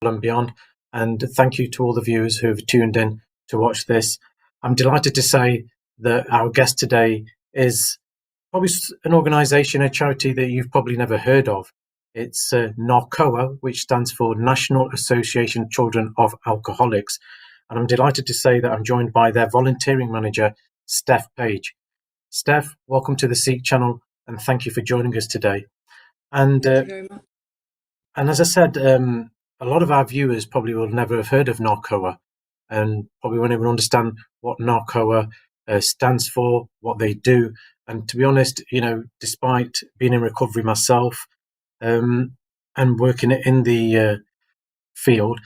and beyond. And thank you to all the viewers who have tuned in to watch this. I'm delighted to say that our guest today is probably an organisation, a charity that you've probably never heard of. It's NACOA, which stands for National Association of Children of Alcoholics. And I'm delighted to say that I'm joined by their volunteering manager, Steph Page. Steph, welcome to the SIKH channel, and thank you for joining us today. And Thank you very much. and as I said, a lot of our viewers probably will never have heard of NACOA and probably won't even understand what NACOA stands for, what they do. And to be honest, despite being in recovery myself and working in the field,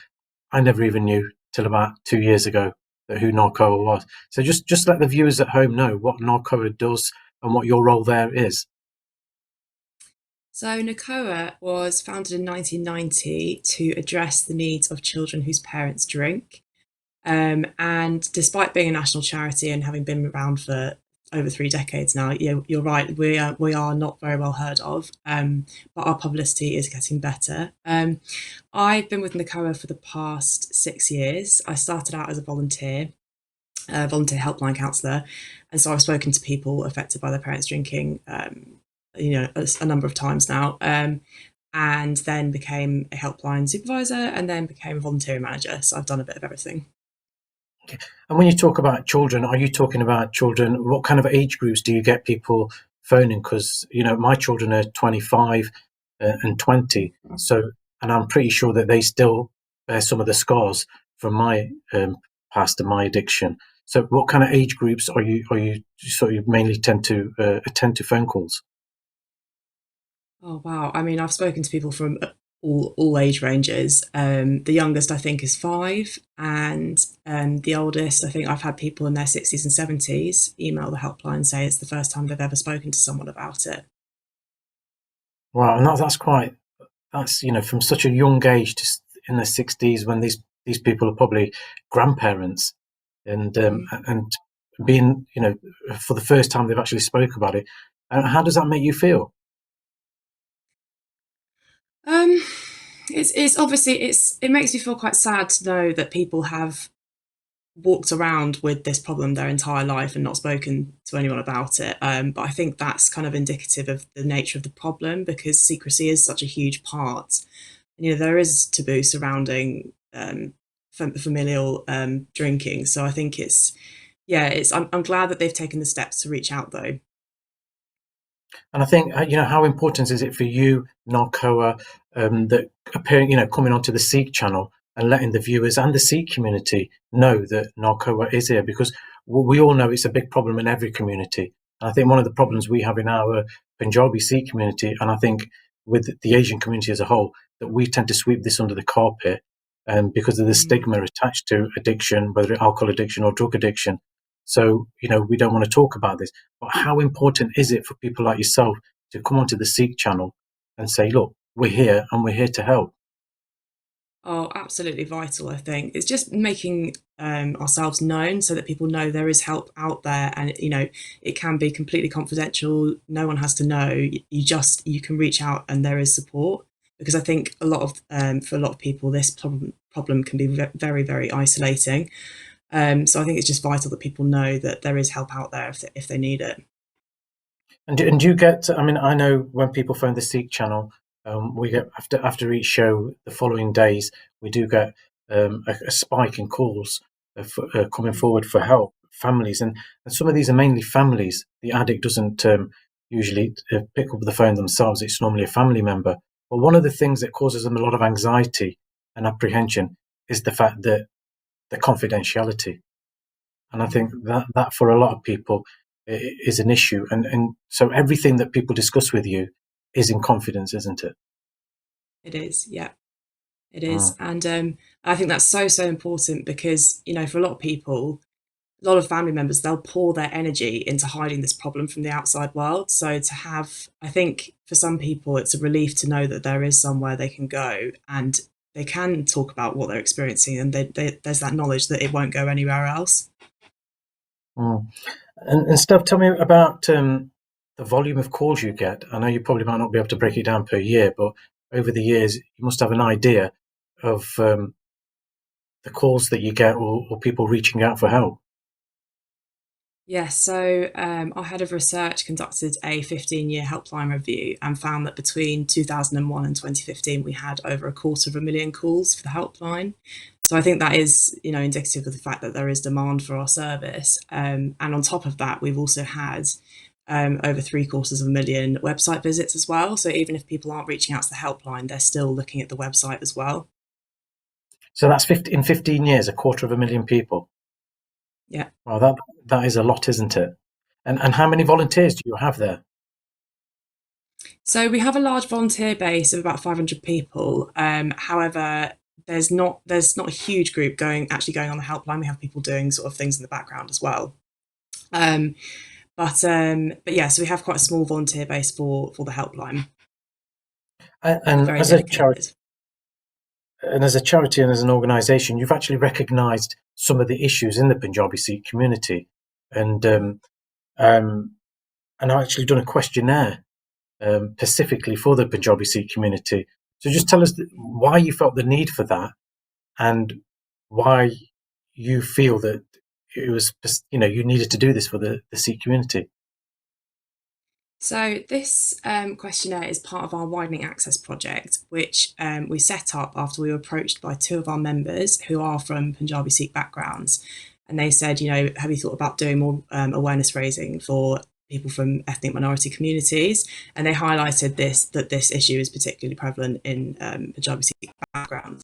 I never even knew till about 2 years ago that who NACOA was. So just let the viewers at home know what NACOA does and what your role there is. So NACOA was founded in 1990 to address the needs of children whose parents drink. And despite being a national charity and having been around for over 3 decades now, you're right, we are not very well heard of, but our publicity is getting better. I've been with NACOA for the past 6 years. I started out as a volunteer helpline counsellor, and so I've spoken to people affected by their parents drinking a number of times now, and then became a helpline supervisor, and then became a volunteering manager. So I've done a bit of everything. And when you talk about children, are you talking about children? What kind of age groups do you get people phoning? Because my children are 25 and 20, and I'm pretty sure that they still bear some of the scars from my past and my addiction. So, what kind of age groups are you sort of mainly tend to attend to phone calls? Oh wow! I mean, I've spoken to people from all age ranges. The youngest I think is 5, and the oldest I think I've had people in their 60s and 70s email the helpline and say it's the first time they've ever spoken to someone about it. Wow, and that's from such a young age to in their 60s, when these people are probably grandparents, and being for the first time they've actually spoke about it. How does that make you feel? Um, it's obviously it makes me feel quite sad to know that people have walked around with this problem their entire life and not spoken to anyone about it. But I think that's kind of indicative of the nature of the problem, because secrecy is such a huge part. And, there is taboo surrounding familial drinking. So I think I'm glad that they've taken the steps to reach out, though. And I think how important is it for you, Narcoa, that appearing, coming onto the SIKH channel and letting the viewers and the SIKH community know that Narcoa is here, because we all know it's a big problem in every community. And I think one of the problems we have in our Punjabi SIKH community, and I think with the Asian community as a whole, that we tend to sweep this under the carpet, because of the stigma attached to addiction, whether it's alcohol addiction or drug addiction. So, we don't want to talk about this. But how important is it for people like yourself to come onto the SIKH channel and say, look, we're here and we're here to help? Oh, absolutely vital, I think. It's just making ourselves known so that people know there is help out there, and it can be completely confidential. No one has to know. You can reach out and there is support, because I think for a lot of people this problem can be very, very isolating. So I think it's just vital that people know that there is help out there if they need it. And do you get? I mean, I know when people phone the SIKH channel, we get after each show the following days, we do get a spike in calls coming forward for help, families, and some of these are mainly families. The addict doesn't usually pick up the phone themselves; it's normally a family member. But one of the things that causes them a lot of anxiety and apprehension is the fact that the confidentiality. And I think that for a lot of people is an issue. And so everything that people discuss with you is in confidence, isn't it? It is, yeah, it is. Mm. And I think that's so important, because for a lot of people, a lot of family members, they'll pour their energy into hiding this problem from the outside world. So I think for some people, it's a relief to know that there is somewhere they can go and they can talk about what they're experiencing, and there's that knowledge that it won't go anywhere else. Mm. And Steph, tell me about the volume of calls you get. I know you probably might not be able to break it down per year, but over the years, you must have an idea of the calls that you get, or people reaching out for help? Yes, so our head of research conducted a 15-year helpline review and found that between 2001 and 2015, we had over 250,000 calls for the helpline. So I think that is, indicative of the fact that there is demand for our service. And on top of that, we've also had over 750,000 website visits as well. So even if people aren't reaching out to the helpline, they're still looking at the website as well. So that's in 15 years, 250,000 people. Yeah. Well, that is a lot, isn't it? And how many volunteers do you have there? So we have a large volunteer base of about 500 people. However, there's not a huge group going on the helpline. We have people doing sort of things in the background as well. But yeah, so we have quite a small volunteer base for the helpline. And Very as a dedicated. charity and as an organisation, you've actually recognised some of the issues in the Punjabi Sikh community, and I've actually done a questionnaire specifically for the Punjabi Sikh community. So just tell us why you felt the need for that, and why you feel that it was, you needed to do this for the Sikh community. So this questionnaire is part of our widening access project, which we set up after we were approached by two of our members who are from Punjabi Sikh backgrounds. And they said, have you thought about doing more awareness raising for people from ethnic minority communities? And they highlighted that this issue is particularly prevalent in Punjabi Sikh backgrounds.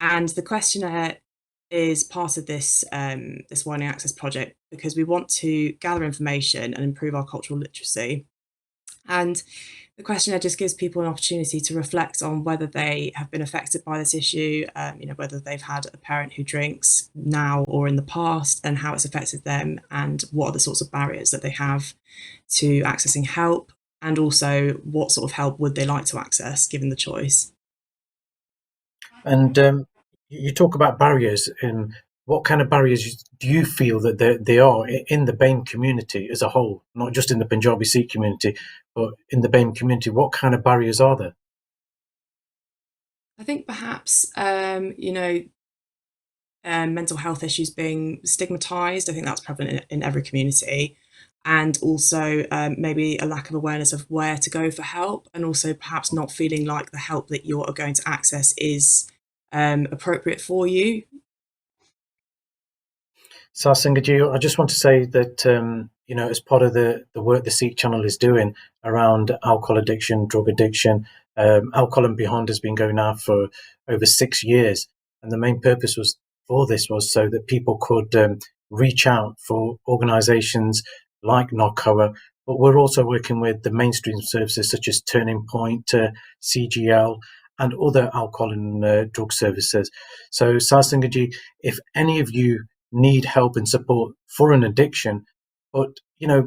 And the questionnaire is part of this this widening access project because we want to gather information and improve our cultural literacy. And the questionnaire just gives people an opportunity to reflect on whether they have been affected by this issue, whether they've had a parent who drinks now or in the past, and how it's affected them, and what are the sorts of barriers that they have to accessing help, and also what sort of help would they like to access given the choice. And you talk about barriers. What kind of barriers do you feel that they are in the BAME community as a whole, not just in the Punjabi Sikh community, but in the BAME community? What kind of barriers are there? I think perhaps, mental health issues being stigmatized. I think that's prevalent in every community. And also maybe a lack of awareness of where to go for help, and also perhaps not feeling like the help that you're going to access is appropriate for you. Sarsingaji, I just want to say that as part of the work the Sikh Channel is doing around alcohol addiction, drug addiction, Alcohol and Beyond has been going on for over 6 years, and the main purpose for this was so that people could reach out for organisations like NACOA, but we're also working with the mainstream services such as Turning Point, CGL, and other alcohol and drug services. So, Sarsingaji, if any of you need help and support for an addiction, but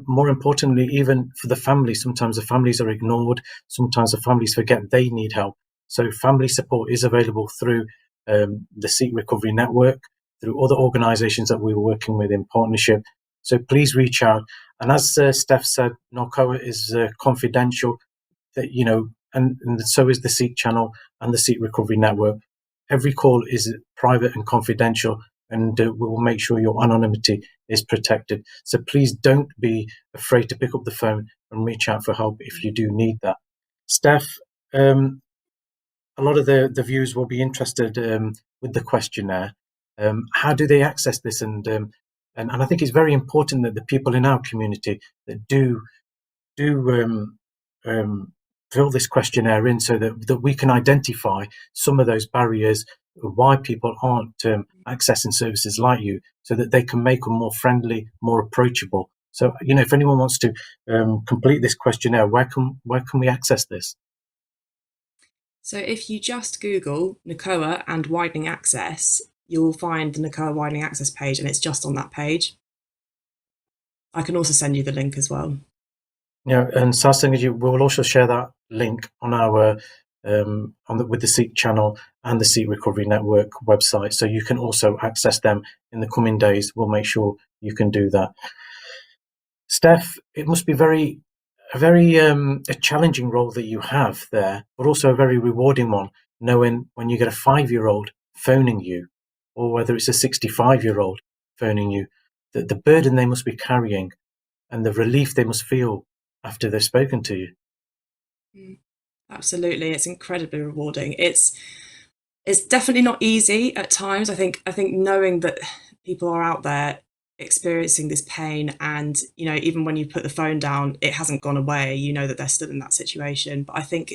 more importantly, even for the family, sometimes the families are ignored, sometimes the families forget they need help. So family support is available through the Sikh Recovery Network, through other organisations that we were working with in partnership. So please reach out. And as Steph said, NACOA is confidential, that and so is the Sikh Channel and the Sikh Recovery Network. Every call is private and confidential, and we will make sure your anonymity is protected. So please don't be afraid to pick up the phone and reach out for help if you do need that. Steph, a lot of the viewers will be interested with the questionnaire. How do they access this? And I think it's very important that the people in our community that do fill this questionnaire in, so that we can identify some of those barriers, why people aren't accessing services like you, so that they can make them more friendly, more approachable. So, if anyone wants to complete this questionnaire, where can we access this? So if you just Google NACOA and widening access, you'll find the NACOA widening access page, and it's just on that page. I can also send you the link as well. Yeah, and Sarsingaji, we will also share that link on our with the Sikh Channel and the Sikh Recovery Network website, so you can also access them in the coming days. We'll make sure you can do that. Steph, it must be a very challenging role that you have there, but also a very rewarding one, knowing when you get a 5-year-old phoning you, or whether it's a 65-year-old phoning you, that the burden they must be carrying and the relief they must feel after they've spoken to you. Mm. Absolutely, it's incredibly rewarding. It's definitely not easy at times. I think knowing that people are out there experiencing this pain, and even when you put the phone down, it hasn't gone away. You know that they're still in that situation. But I think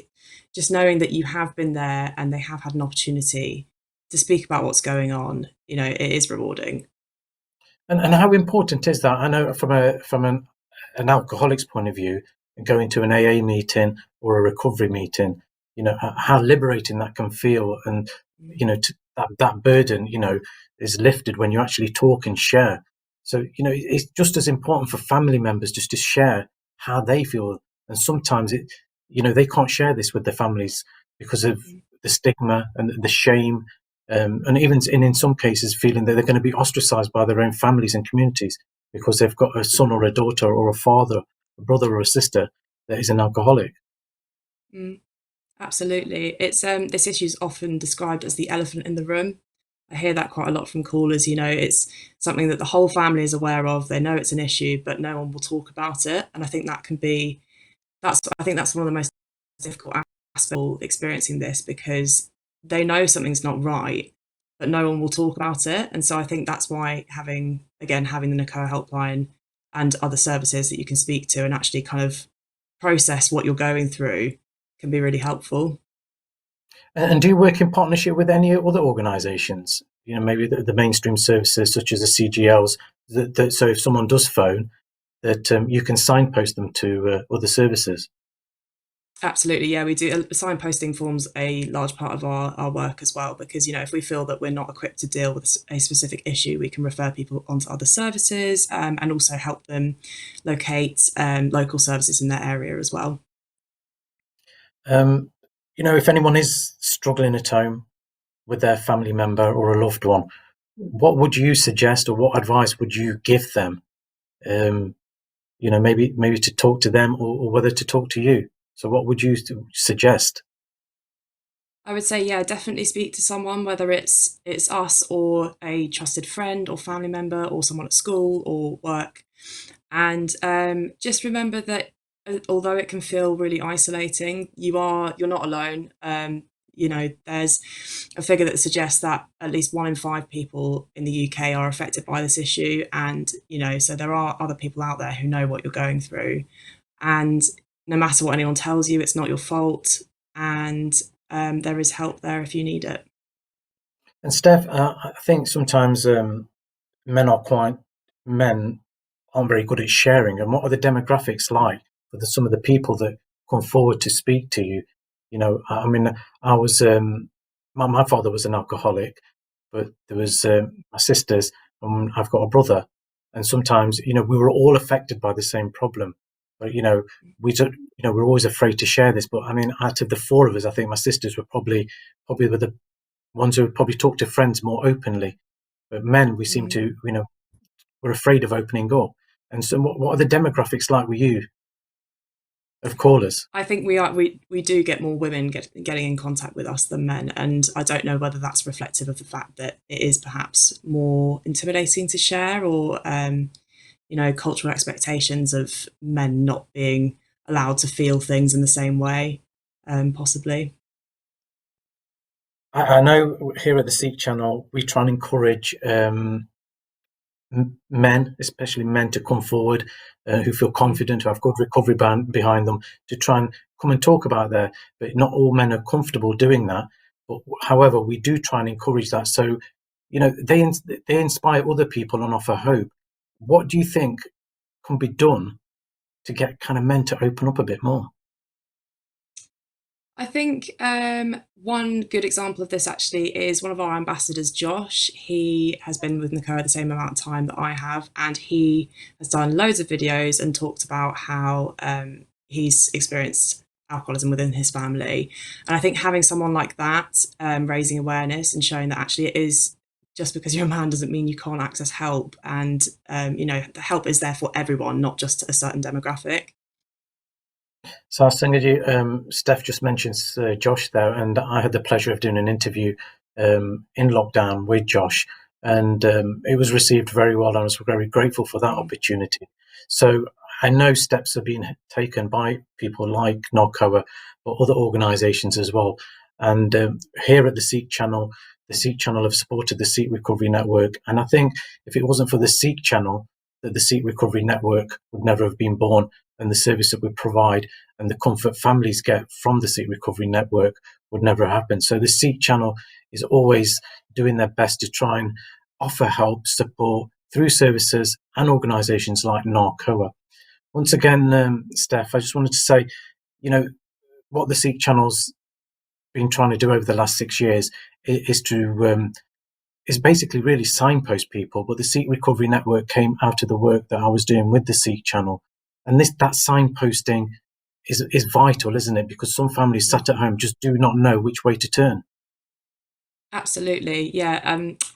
just knowing that you have been there and they have had an opportunity to speak about what's going on, it is rewarding. And how important is that? I know an alcoholic's point of view, going to an AA meeting or a recovery meeting, how liberating that can feel, and Mm. that burden, is lifted when you actually talk and share. So it's just as important for family members just to share how they feel, and sometimes they can't share this with their families because of Mm. the stigma and the shame, and even in some cases feeling that they're going to be ostracized by their own families and communities because they've got a son or a daughter or a father, a brother or a sister that is an alcoholic. Mm. Absolutely. It's this issue is often described as the elephant in the room. I hear that quite a lot from callers. It's something that the whole family is aware of. They know it's an issue, but no one will talk about it. And I think that's one of the most difficult aspects of experiencing this, because they know something's not right, but no one will talk about it. And so I think that's why having the NACOA helpline and other services that you can speak to and actually kind of process what you're going through can be really helpful. And do you work in partnership with any other organisations? Maybe the mainstream services such as the CGLs. So if someone does phone, that you can signpost them to other services. Absolutely, yeah, we do. Signposting forms a large part of our work as well, because if we feel that we're not equipped to deal with a specific issue, we can refer people onto other services, and also help them locate local services in their area as well. Um, if anyone is struggling at home with their family member or a loved one, what would you suggest, or what advice would you give them? Um, maybe to talk to them, or whether to talk to you. So, what would you suggest? I would say, yeah, definitely speak to someone, whether it's us or a trusted friend or family member or someone at school or work. And just remember that although it can feel really isolating, you're not alone. There's a figure that suggests that at least 1 in 5 people in the UK are affected by this issue, and so there are other people out there who know what you're going through. And no matter what anyone tells you, it's not your fault, and there is help there if you need it. And Steph, I think sometimes men are quite men aren't very good at sharing. And what are the demographics like for some of the people that come forward to speak to you? I mean, I was my father was an alcoholic, but there was my sisters, and I've got a brother, and sometimes we were all affected by the same problem, but we don't, we're always afraid to share this. But I mean, out of the four of us, I think my sisters were probably were the ones who would probably talk to friends more openly. But men, we seem Mm. to, we're afraid of opening up. And so, what are the demographics like with you of callers? I think we do get more women getting in contact with us than men, and I don't know whether that's reflective of the fact that it is perhaps more intimidating to share, or cultural expectations of men not being allowed to feel things in the same way, possibly. I know here at the SIKH channel, we try and encourage men, especially men, to come forward who feel Mm. confident, who have good recovery behind them, to try and come and talk about there. But not all men are comfortable doing that. But however, we do try and encourage that. So, they inspire other people and offer hope. What do you think can be done to get kind of men to open up a bit more? I think one good example of this actually is one of our ambassadors, Josh. He has been with NACOA the same amount of time that I have, and he has done loads of videos and talked about how he's experienced alcoholism within his family. And I think having someone like that raising awareness and showing that actually it is, just because you're a man doesn't mean you can't access help, and the help is there for everyone, not just a certain demographic. So, Sangaji, Steph just mentions Josh there, and I had the pleasure of doing an interview in lockdown with Josh, and it was received very well. I was very grateful for that Mm. opportunity. So, I know steps are being taken by people like NACOA, but other organisations as well. And here at the SIKH channel have supported the SIKH Recovery Network, and I think if it wasn't for the SIKH channel, that the SIKH Recovery Network would never have been born, and the service that we provide and the comfort families get from the SIKH Recovery Network would never happen. So the SIKH channel is always doing their best to try and offer help, support through services and organisations like NACOA. Once again, Steph, I just wanted to say, you know, what the SIKH channel's been trying to do over the last 6 years is to is basically really signpost people. But the SIKH Recovery Network came out of the work that I was doing with the SIKH channel, and that signposting is vital, isn't it? Because some families sat at home just do not know which way to turn. Absolutely, yeah.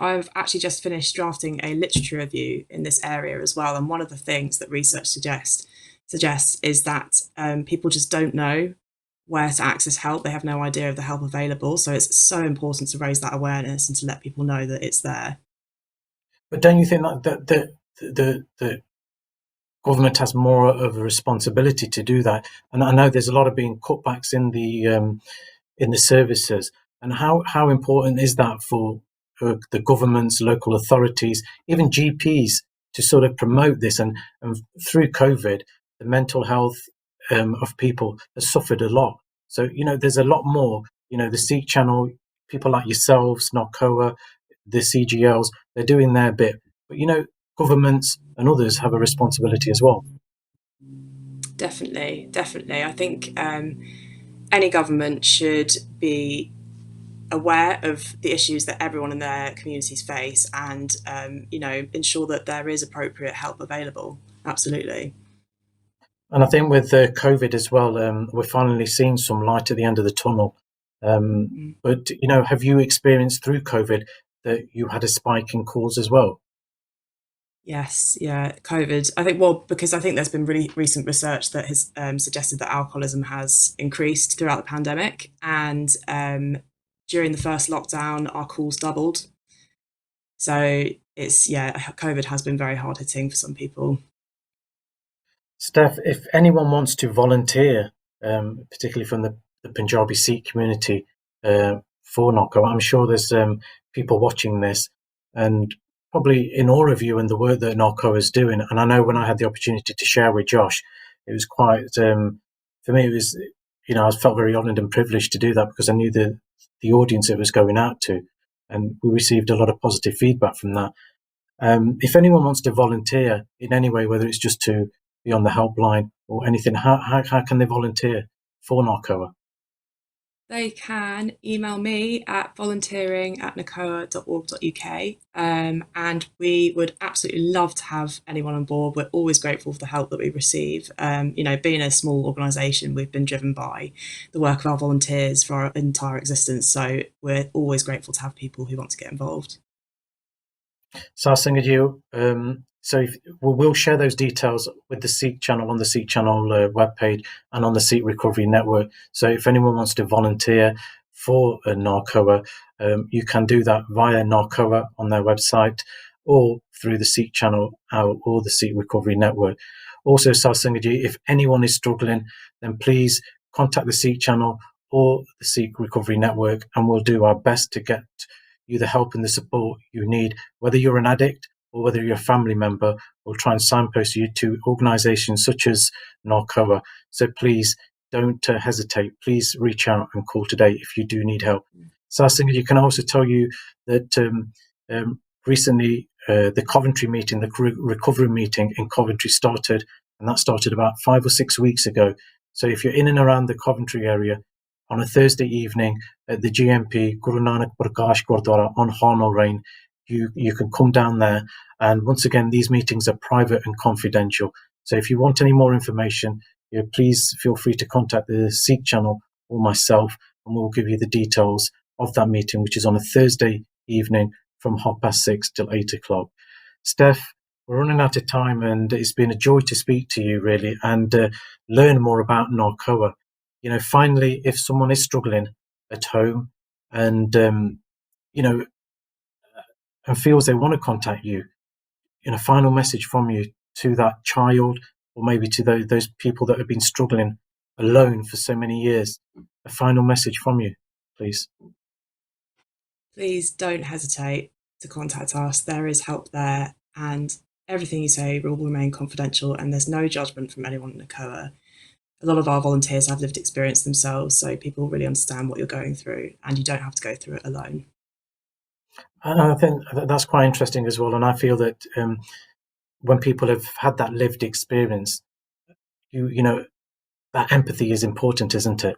I've actually just finished drafting a literature review in this area as well, and one of the things that research suggests is that people just don't know where to access help. They have no idea of the help available, so it's so important to raise that awareness and to let people know that it's there. But don't you think that the government has more of a responsibility to do that? And I know there's a lot of being cutbacks in the services, and how important is that for the governments, local authorities, even GPs to sort of promote this? And through COVID, the mental health of people has suffered a lot. So there's a lot more. The SIKH channel, people like yourselves, NACOA, the CGLs, they're doing their bit, but governments and others have a responsibility as well. Definitely, definitely. I think any government should be aware of the issues that everyone in their communities face, and ensure that there is appropriate help available. Absolutely. And I think with COVID as well, we're finally seeing some light at the end of the tunnel. Mm. But have you experienced through COVID that you had a spike in calls as well? Yes, yeah, COVID. I think, well, because I think there's been really recent research that has suggested that alcoholism has increased throughout the pandemic, and during the first lockdown, our calls doubled. So it's, yeah, COVID has been very hard hitting for some people. Steph, if anyone wants to volunteer, particularly from the Punjabi Sikh community, for NACO, I'm sure there's people watching this and probably in awe of you and the work that NACO is doing. And I know when I had the opportunity to share with Josh, it was quite, for me, it was, I felt very honoured and privileged to do that because I knew the audience it was going out to. And we received a lot of positive feedback from that. If anyone wants to volunteer in any way, whether it's just to be on the helpline or anything, how can they volunteer for NACOA? They can email me at volunteering@nacoa.org.uk, and we would absolutely love to have anyone on board. We're always grateful for the help that we receive. Being a small organisation, we've been driven by the work of our volunteers for our entire existence. So we're always grateful to have people who want to get involved. Sarsingaju, we'll share those details with the SIKH channel on the SIKH channel webpage and on the SIKH Recovery Network. So if anyone wants to volunteer for NACOA, you can do that via NACOA on their website or through the SIKH channel or the SIKH Recovery Network. Also, Sarsingaju, if anyone is struggling, then please contact the SIKH channel or the SIKH Recovery Network, and we'll do our best to get you the help and the support you need. Whether you're an addict or whether you're a family member, we'll try and signpost you to organisations such as NACOA. So please don't hesitate. Please reach out and call today if you do need help. Sarsinger, you can also tell you that recently the Coventry meeting, the recovery meeting in Coventry started, and that started about 5 or 6 weeks ago. So if you're in and around the Coventry area, on a Thursday evening at the GMP Guru Nanak Prakash Gurdwara on Harnell Lane, you can come down there. And once again, these meetings are private and confidential. So if you want any more information, please feel free to contact the SIKH channel or myself, and we'll give you the details of that meeting, which is on a Thursday evening from 6:30 till 8 o'clock. Steph, we're running out of time, and it's been a joy to speak to you, really, and learn more about NACOA. Finally, if someone is struggling at home and and feels they want to contact you, a final message from you to that child, or maybe to those people that have been struggling alone for so many years. A final message from you, please. Please don't hesitate to contact us. There is help there, and everything you say will remain confidential, and there's no judgment from anyone in NACOA. A lot of our volunteers have lived experience themselves, so people really understand what you're going through, and you don't have to go through it alone. I think that's quite interesting as well, and I feel that when people have had that lived experience, that empathy is important, isn't it?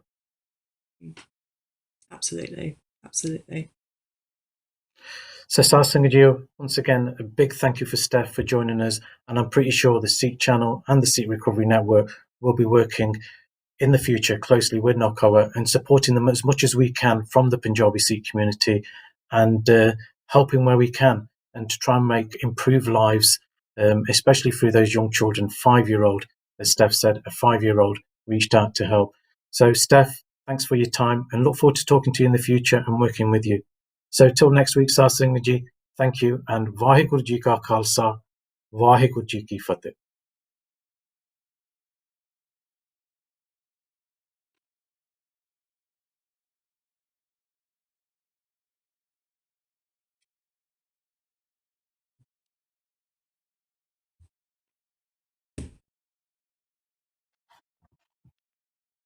Absolutely, absolutely. So Sarsingajio, once again, a big thank you for Steph for joining us, and I'm pretty sure the SIKH channel and the SIKH Recovery Network will be working in the future closely with NACOA and supporting them as much as we can from the Punjabi Sikh community, and helping where we can, and to try and improve lives, especially through those young children. 5-year-old, as Steph said, a 5-year-old reached out to help. So Steph, thanks for your time, and look forward to talking to you in the future and working with you. So till next week, Sar Singh ji, thank you, and Vaheguru Ji Ka Khalsa, Vaheguru Ji Ki Fateh.